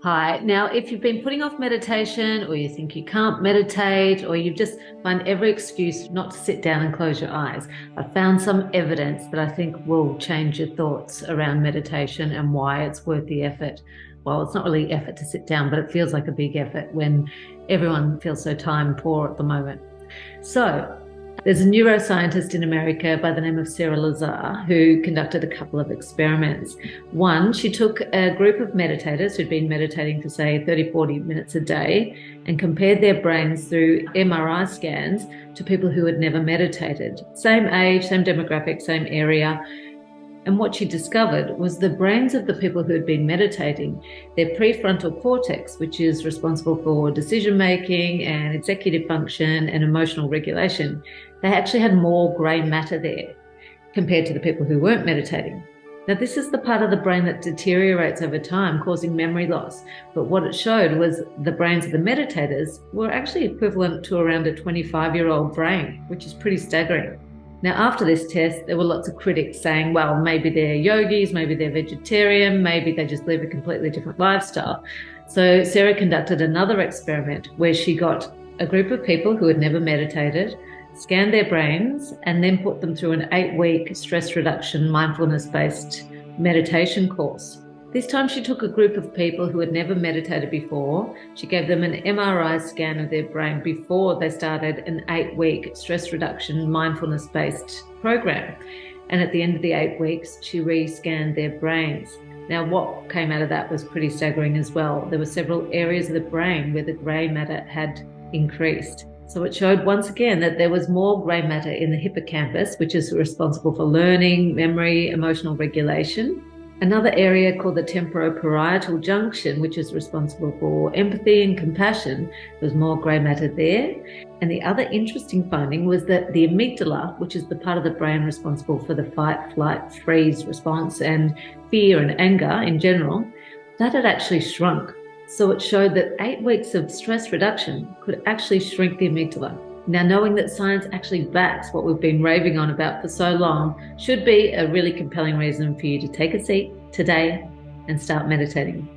Hi. Now, if you've been putting off meditation, or you think you can't meditate, or you just find every excuse not to sit down and close your eyes, I've found some evidence that I think will change your thoughts around meditation and why it's worth the effort. Well, it's not really effort to sit down, but it feels like a big effort when everyone feels so time poor at the moment. So, there's a neuroscientist in America by the name of Sara Lazar who conducted a couple of experiments. One, she took a group of meditators who'd been meditating for, say, 30, 40 minutes a day and compared their brains through MRI scans to people who had never meditated. Same age, same demographic, same area. And what she discovered was the brains of the people who had been meditating, their prefrontal cortex, which is responsible for decision making and executive function and emotional regulation, they actually had more grey matter there compared to the people who weren't meditating. Now, this is the part of the brain that deteriorates over time, causing memory loss. But what it showed was the brains of the meditators were actually equivalent to around a 25-year-old brain, which is pretty staggering. Now, after this test, there were lots of critics saying, well, maybe they're yogis, maybe they're vegetarian, maybe they just live a completely different lifestyle. So Sarah conducted another experiment where she got a group of people who had never meditated, scanned their brains, and then put them through an 8-week stress reduction, mindfulness-based meditation course. This time she took a group of people who had never meditated before. She gave them an MRI scan of their brain before they started an 8-week stress reduction mindfulness-based program. And at the end of the 8 weeks, she re-scanned their brains. Now, what came out of that was pretty staggering as well. There were several areas of the brain where the grey matter had increased. So it showed once again that there was more grey matter in the hippocampus, which is responsible for learning, memory, emotional regulation. Another area called the temporoparietal junction, which is responsible for empathy and compassion, there was more grey matter there. And the other interesting finding was that the amygdala, which is the part of the brain responsible for the fight, flight, freeze response and fear and anger in general, that had actually shrunk. So it showed that 8 weeks of stress reduction could actually shrink the amygdala. Now, knowing that science actually backs what we've been raving on about for so long should be a really compelling reason for you to take a seat today and start meditating.